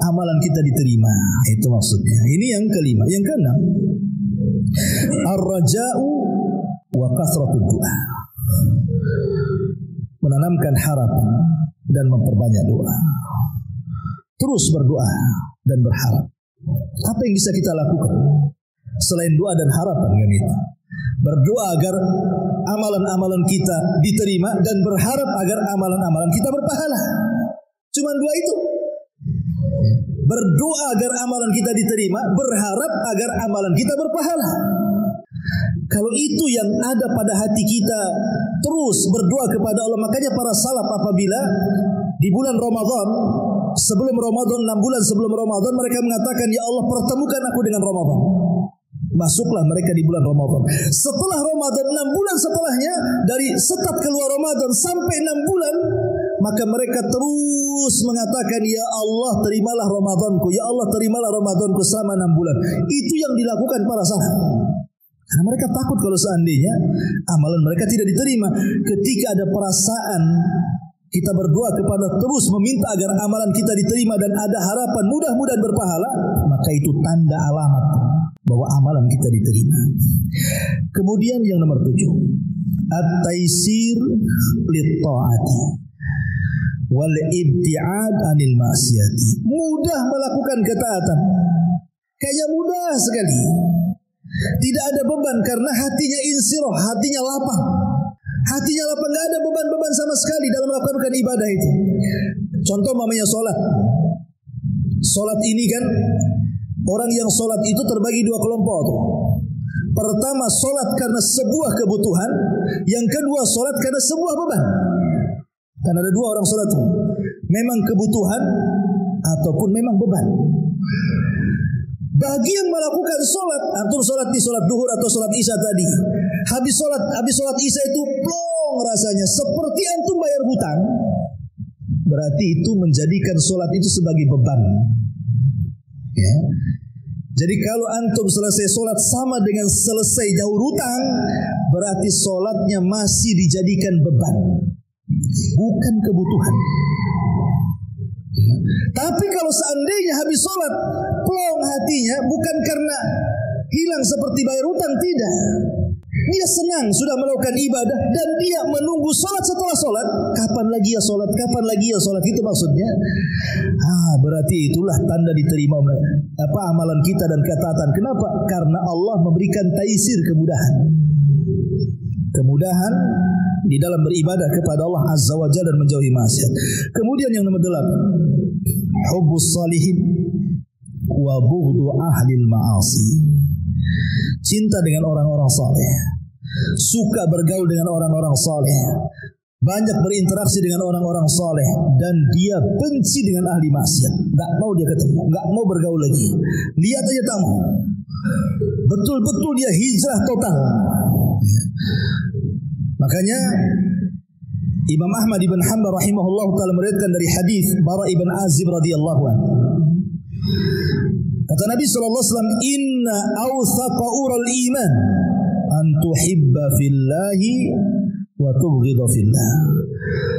amalan kita diterima. Itu maksudnya. Ini yang kelima. Yang keenam, ar-raja'u wa kasratud du'a. Menanamkan harapan dan memperbanyak doa. Terus berdoa dan berharap. Apa yang bisa kita lakukan selain doa dan harapan kan itu? Berdoa agar amalan-amalan kita diterima dan berharap agar amalan-amalan kita berpahala. Cuman dua itu. Berdoa agar amalan kita diterima, berharap agar amalan kita berpahala. Kalau itu yang ada pada hati kita, terus berdoa kepada Allah. Makanya para salaf apabila di bulan Ramadan, sebelum Ramadan, 6 bulan sebelum Ramadan, mereka mengatakan, ya Allah pertemukan aku dengan Ramadan. Masuklah mereka di bulan Ramadan. Setelah Ramadan, 6 bulan setelahnya, dari setat keluar Ramadan sampai 6 bulan, maka mereka terus mengatakan, ya Allah terimalah Ramadanku, ya Allah terimalah Ramadanku selama 6 bulan. Itu yang dilakukan para salaf. Karena mereka takut kalau seandainya amalan mereka tidak diterima. Ketika ada perasaan kita berdoa kepada terus meminta agar amalan kita diterima dan ada harapan mudah-mudahan berpahala, maka itu tanda alamat bahwa amalan kita diterima. Kemudian yang nomor 7, at-taisir lit-ta'ati wal ibti'ad anil ma'siyati. Mudah melakukan ketaatan. Kayak mudah sekali. Tidak ada beban karena hatinya insirah, hatinya lapang. Hatinya lapang, enggak ada beban-beban sama sekali dalam melakukan ibadah itu. Contoh mamanya salat. Salat ini kan orang yang salat itu terbagi dua kelompok tuh. Pertama salat karena sebuah kebutuhan, yang kedua salat karena sebuah beban. Kan ada dua orang salat tuh. Memang kebutuhan ataupun memang beban. Bagi yang melakukan salat, antum salat di salat duhur atau salat isya tadi. Habis salat isya itu plong rasanya seperti antum bayar hutang. Berarti itu menjadikan salat itu sebagai beban. Ya. Jadi kalau antum selesai salat sama dengan selesai nyaur hutang, berarti salatnya masih dijadikan beban, bukan kebutuhan. Ya. Tapi kalau seandainya habis salat plong hatinya, bukan karena hilang seperti bayar hutang, tidak. Dia senang sudah melakukan ibadah dan dia menunggu salat setelah salat. Kapan lagi ya salat? Kapan lagi ya salat? Itu maksudnya. Berarti itulah tanda diterima amalan kita dan ketaatan. Kenapa? Karena Allah memberikan taisir, kemudahan. Kemudahan di dalam beribadah kepada Allah Azza wa Jalla dan menjauhi maksiat. Kemudian yang nomor 8, hubbus salihin wa bughdu ahlil ma'asi. Cinta dengan orang-orang saleh, suka bergaul dengan orang-orang saleh, banyak berinteraksi dengan orang-orang saleh, dan dia benci dengan ahli maksiat. Enggak mau dia ketemu, enggak mau bergaul lagi. Lihat aja tak mau. Betul-betul dia hijrah total. Makanya Imam Ahmad ibn Hanbal rahimahullah taala meriwayatkan dari hadis Bara ibn Azib radhiyallahu anhu. Kata Nabi SAW, inna awthaqa ural iman an tuhibba fillahi wa tubghidha fillah.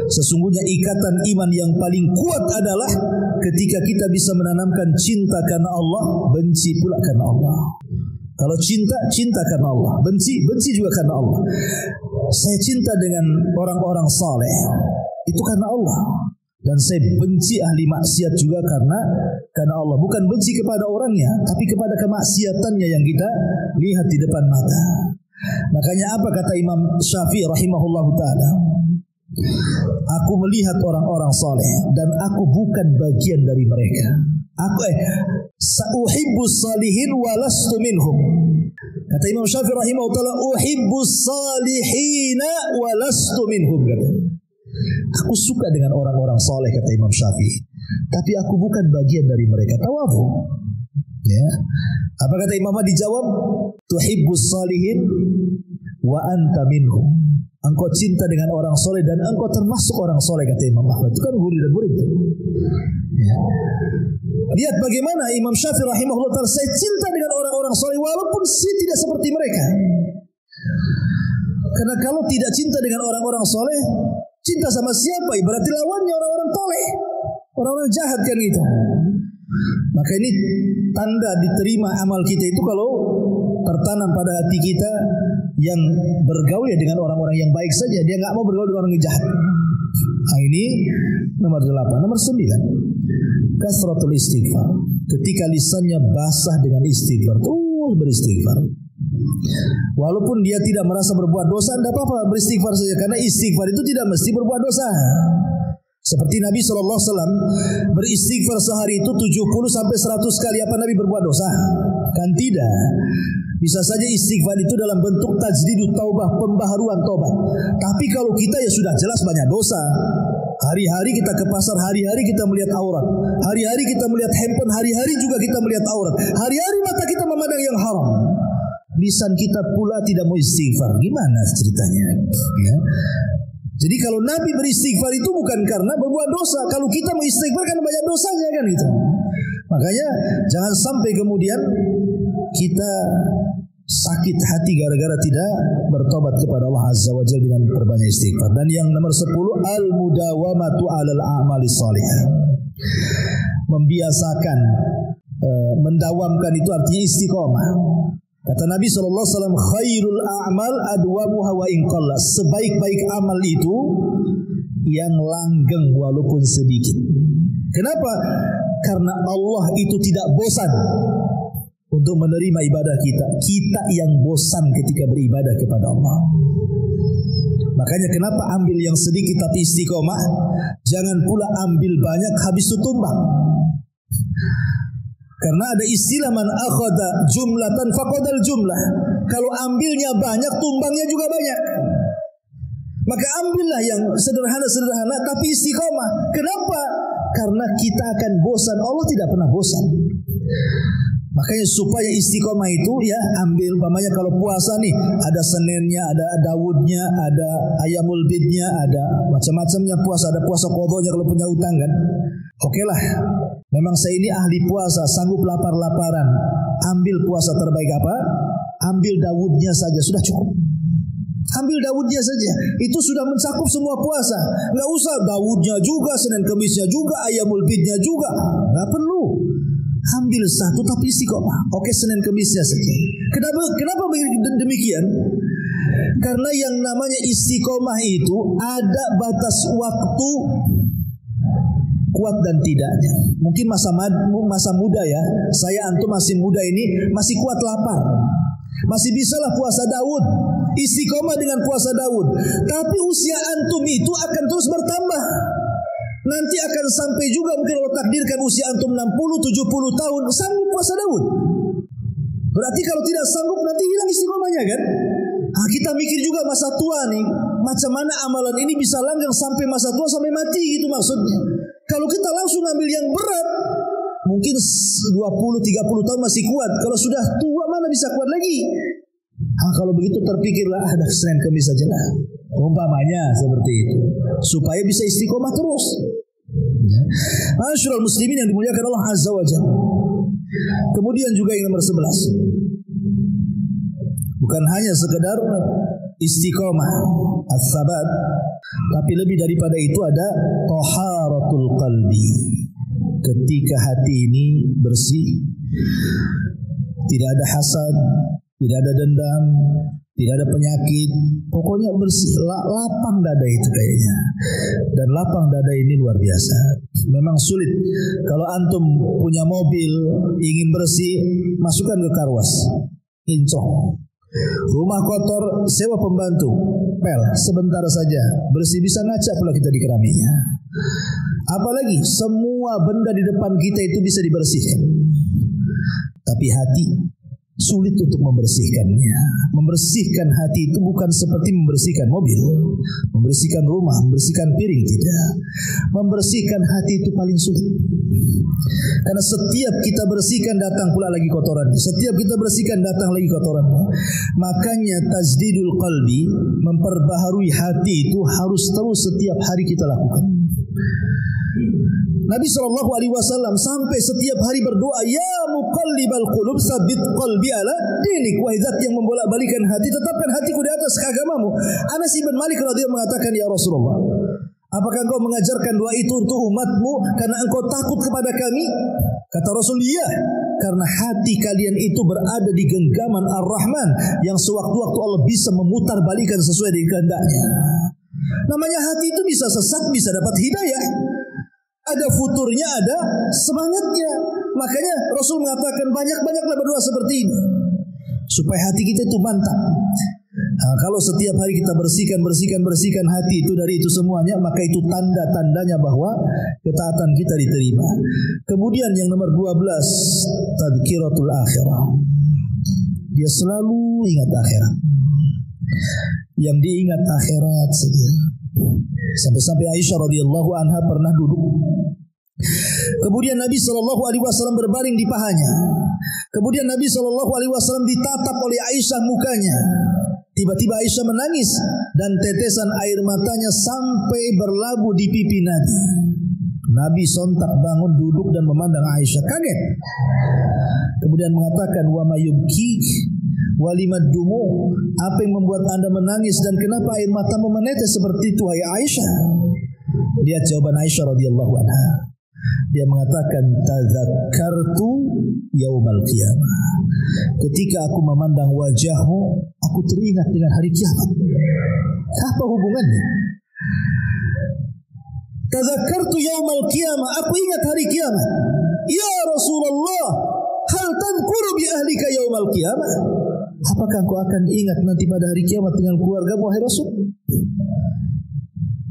Sesungguhnya ikatan iman yang paling kuat adalah ketika kita bisa menanamkan cinta karena Allah, benci pula karena Allah. Kalau cinta, cinta karena Allah. Benci, benci juga karena Allah. Saya cinta dengan orang-orang saleh, itu karena Allah. Dan saya benci ahli maksiat juga karena Allah. Bukan benci kepada orangnya, tapi kepada kemaksiatannya yang kita lihat di depan mata. Makanya apa kata Imam Syafi'i rahimahullahu ta'ala? Aku melihat orang-orang saleh dan aku bukan bagian dari mereka. Uhibbus salihin wa lastu minhum. Kata Imam Syafi'i rahimahullahu ta'ala, uhibbus salihina wa lastu minhum. Aku suka dengan orang-orang saleh, kata Imam Syafi'i, tapi aku bukan bagian dari mereka. Tawadhu. Ya. Apa kata Imam Ahmad dijawab? Tuhibbus salihin wa anta minhum. Engkau cinta dengan orang soleh dan engkau termasuk orang soleh, kata Imam Ahmad. Itu kan guru dan murid. Ya. Lihat bagaimana Imam Syafi'i rahimahullah ta'ala, saya cinta dengan orang-orang soleh walaupun saya tidak seperti mereka. Karena kalau tidak cinta dengan orang-orang soleh, cinta sama siapa? Berarti lawannya orang-orang toleh, orang-orang jahat kan gitu. Maka ini tanda diterima amal kita itu kalau tertanam pada hati kita yang bergaul ya dengan orang-orang yang baik saja. Dia nggak mau bergaul dengan orang yang jahat. Nah, ini nomor 8. Nomor 9, kasratul istighfar. Ketika lisannya basah dengan istighfar, terus beristighfar. Walaupun dia tidak merasa berbuat dosa, tidak apa-apa, beristighfar saja. Karena istighfar itu tidak mesti berbuat dosa. Seperti Nabi SAW beristighfar sehari itu 70-100 kali. Apa Nabi berbuat dosa? Kan tidak. Bisa saja istighfar itu dalam bentuk tajdidut taubah, pembaharuan taubat. Tapi kalau kita ya sudah jelas banyak dosa. Hari-hari kita ke pasar, hari-hari kita melihat aurat, hari-hari kita melihat handphone, hari-hari juga kita melihat aurat, hari-hari mata kita memandang yang haram. Lisan kita pula tidak mau istighfar. Gimana ceritanya? Ya. Jadi kalau Nabi beristighfar itu bukan karena berbuat dosa. Kalau kita mau istighfar karena banyak dosanya kan itu. Makanya jangan sampai kemudian kita sakit hati gara-gara tidak bertobat kepada Allah Azza wa Jalla dengan perbanyak istighfar. Dan yang nomor 10, al-mudawamatu 'alal a'mali shalihah. Membiasakan, mendawamkan itu artinya istiqomah. Kata Nabi SAW, khairul a'mal adwamuha wa in qalla. Sebaik-baik amal itu yang langgeng walaupun sedikit. Kenapa? Karena Allah itu tidak bosan untuk menerima ibadah kita. Kita yang bosan ketika beribadah kepada Allah. Makanya kenapa ambil yang sedikit tapi istiqomah? Jangan pula ambil banyak habis itu tumbang. Karena ada istilah man akhadha jumlatan faqadal jumlah. Kalau ambilnya banyak, tumbangnya juga banyak. Maka ambillah yang sederhana-sederhana tapi istiqomah. Kenapa? Karena kita akan bosan. Allah tidak pernah bosan. Makanya supaya istiqomah itu ya ambil umpamanya kalau puasa nih ada Seninnya, ada Daudnya, ada Ayamul Bidnya, ada macam-macamnya puasa, ada puasa qadhonya kalau punya utang kan. Oke lah. Memang saya ini ahli puasa, sanggup lapar-laparan. Ambil puasa terbaik apa? Ambil Daudnya saja sudah cukup. Ambil Daudnya saja. Itu sudah mencakup semua puasa. Enggak usah Daudnya juga, Senin Kemisnya juga, Ayamul Bidnya juga. Enggak perlu. Ambil satu tapi istiqomah. Oke, Senin Kemisnya saja. Kenapa demikian? Karena yang namanya istiqomah itu ada batas waktu kuat dan tidaknya. Mungkin masa muda ya. Saya antum masih muda ini masih kuat lapar. Masih bisalah puasa Daud. Istiqomah dengan puasa Daud. Tapi usia antum itu akan terus bertambah. Nanti akan sampai juga mungkin Allah takdirkan usia antum 60, 70 tahun sanggup puasa Daud. Berarti kalau tidak sanggup nanti hilang istiqomahnya kan? Nah, kita mikir juga masa tua nih, macam mana amalan ini bisa langgeng sampai masa tua sampai mati gitu maksudnya. Kalau kita langsung ambil yang berat, mungkin 20-30 tahun masih kuat. Kalau sudah tua mana bisa kuat lagi? Nah, kalau begitu terpikirlah ada Senin Kemis saja lah. Umpamanya seperti itu. Supaya bisa istiqomah terus. Masyaallah muslimin yang dimuliakan Allah Azza wa Jalla. Kemudian juga yang nomor 11. Bukan hanya sekedar istiqomah, as-sabat, tapi lebih daripada itu ada taharatul qalbi. Ketika hati ini bersih, tidak ada hasad, tidak ada dendam, tidak ada penyakit, pokoknya bersih, lapang dada itu kayaknya. Dan lapang dada ini luar biasa. Memang sulit. Kalau antum punya mobil, ingin bersih, masukkan ke karwas, incong. Rumah kotor, sewa pembantu, pel, sebentar saja, bersih, bisa ngaca pula kita di keramiknya. Apalagi semua benda di depan kita itu bisa dibersihkan. Tapi hati sulit untuk membersihkannya. Membersihkan hati itu bukan seperti membersihkan mobil, membersihkan rumah, membersihkan piring, tidak. Membersihkan hati itu paling sulit. Karena setiap kita bersihkan datang pula lagi kotorannya. Setiap kita bersihkan datang lagi kotorannya. Makanya tajdidul qalbi, memperbaharui hati itu harus terus setiap hari kita lakukan. Nabi SAW sampai setiap hari berdoa, ya muqallibal qulub tsabbit qalbi ala dinik. Wahai zat yang membolak-balikan hati, tetapkan hatiku di atas agamamu. Anas bin Malik radhiyallahu mengatakan, ya Rasulullah, apakah engkau mengajarkan doa itu untuk umatmu karena engkau takut kepada kami? Kata Rasul, iya, karena hati kalian itu berada di genggaman Ar-Rahman yang sewaktu-waktu Allah bisa memutar balikan sesuai dengan kehendaknya. Namanya hati itu bisa sesat, bisa dapat hidayah. Ada futurnya, ada semangatnya. Makanya Rasul mengatakan banyak-banyaklah berdoa seperti ini supaya hati kita itu mantap. Nah, kalau setiap hari kita bersihkan hati itu dari itu semuanya, maka itu tanda-tandanya bahwa ketaatan kita diterima. Kemudian yang nomor 12, tadhkiratul akhirah. Dia selalu ingat akhirat. Yang diingat akhirat saja. Sampai-sampai Aisyah radhiyallahu anha pernah duduk. Kemudian Nabi SAW berbaring di pahanya. Kemudian Nabi SAW ditatap oleh Aisyah mukanya. Tiba-tiba Aisyah menangis dan tetesan air matanya sampai berlabuh di pipi Nabi. Nabi sontak bangun duduk dan memandang Aisyah, kaget. Kemudian mengatakan, wa mayubki walimad dumu, apa yang membuat anda menangis dan kenapa air matamu menetes seperti itu, hai Aisyah? Lihat jawaban Aisyah radhiyallahu anha. Dia mengatakan, tadzakkartu yaumal qiyamah. Ketika aku memandang wajahmu, aku teringat dengan hari kiamat. Apa hubungannya? Tadzakartu yaumal qiyamah, aku ingat hari kiamat. Ya Rasulullah, hal tadhkuru bi ahlika yaumal qiyamah? Apakah engkau akan ingat nanti pada hari kiamat dengan keluarga wahai Rasul?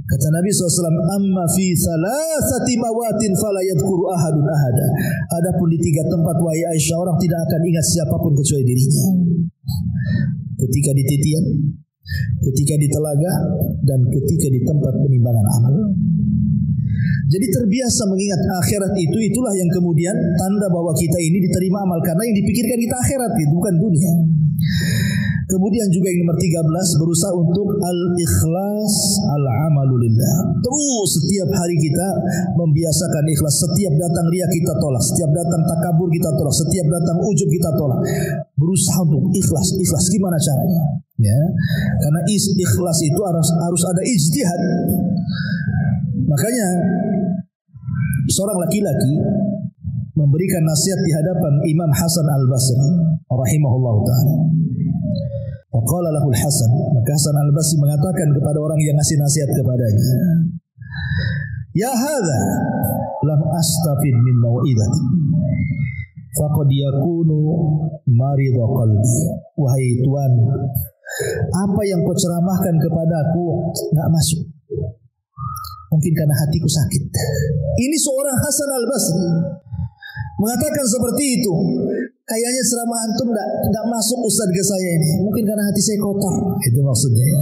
Kata Nabi SAW, amma fi thalathati mawatin fala yadhkuru ahadun ahada. Adapun di 3 tempat wahai Aisyah, orang tidak akan ingat siapapun kecuali dirinya. Ketika di titian, ketika di telaga, dan ketika di tempat penimbangan amal. Jadi terbiasa mengingat akhirat itulah yang kemudian tanda bahwa kita ini diterima amal, karena yang dipikirkan kita akhirat itu bukan dunia. Kemudian juga yang nomor 13, berusaha untuk al-ikhlas al-amalulillah. Terus setiap hari kita membiasakan ikhlas. Setiap datang riya kita tolak, setiap datang takabur kita tolak, setiap datang ujub kita tolak. Berusaha untuk ikhlas. Gimana caranya? Ya, karena ikhlas itu harus ada ijtihad. Makanya seorang laki-laki memberikan nasihat di hadapan Imam Hasan Al-Basri rahimahullah ta'ala. Waqala lahu Al-Hasan, maka Hasan Al-Basri mengatakan kepada orang yang ngasih nasihat kepadanya, ya hadza lam astafid min mau'idati faqad yakunu marida qalbi. Wahai tuan, apa yang kau ceramahkan kepadaku enggak masuk. Mungkin karena hatiku sakit. Ini seorang Hasan Al-Basri mengatakan seperti itu. Kayaknya ceramah antum tidak masuk Ustaz ke saya ini. Mungkin karena hati saya kotor. Itu maksudnya ya.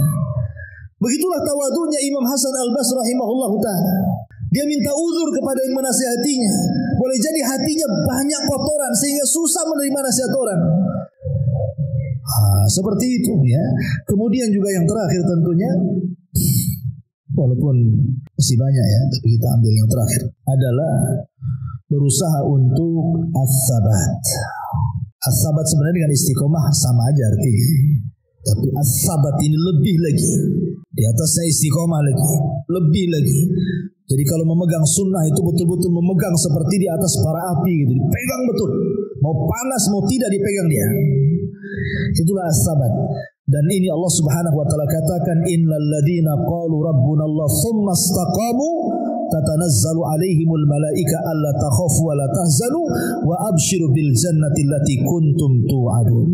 Begitulah tawadunya Imam Hasan Al-Basri rahimahullah ta'ala. Dia minta uzur kepada yang menasihatinya. Boleh jadi hatinya banyak kotoran sehingga susah menerima nasihat orang. Seperti itu ya. Kemudian juga yang terakhir tentunya, walaupun masih banyak ya, tapi kita ambil yang terakhir, adalah berusaha untuk as-sabat. As-sabat sebenarnya dengan istiqomah sama aja artinya, tapi as-sabat ini lebih lagi, di atasnya istiqomah lagi, lebih lagi. Jadi kalau memegang sunnah itu betul-betul memegang seperti di atas bara api gitu, dipegang betul, mau panas mau tidak dipegang dia. Itulah as-sabat. Dan ini Allah Subhanahu wa taala katakan, innal ladzina qalu rabbuna Allah tsumma istaqamu tatanazzalu alaihimul malaika alla takhafu wa la tahzanu wa abshiru bil jannati allati kuntum tu'adun.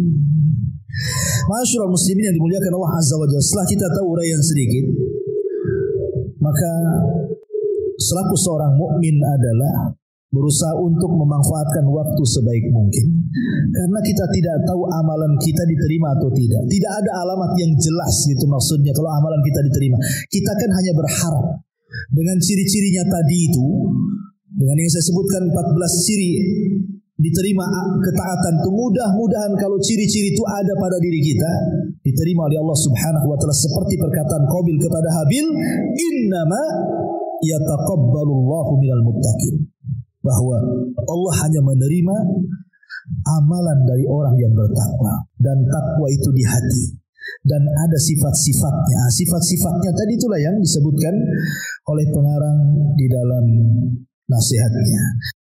Ma'asyiral muslimin yang dimuliakan Allah Azza wa Jalla, setelah kita tahu uraian sedikit, maka selaku seorang mukmin adalah berusaha untuk memanfaatkan waktu sebaik mungkin. Karena kita tidak tahu amalan kita diterima atau tidak. Tidak ada alamat yang jelas gitu maksudnya kalau amalan kita diterima. Kita kan hanya berharap dengan ciri-cirinya tadi itu, dengan yang saya sebutkan 14 ciri diterima ketaatan itu, mudah-mudahan kalau ciri-ciri itu ada pada diri kita, diterima oleh Allah Subhanahu wa taala, seperti perkataan Qabil kepada Habil, innama yataqabbalullahu minal muttaqin, bahwa Allah hanya menerima amalan dari orang yang bertakwa, dan takwa itu di hati, dan ada sifat-sifatnya. Sifat-sifatnya tadi itulah yang disebutkan oleh pengarang di dalam nasihatnya.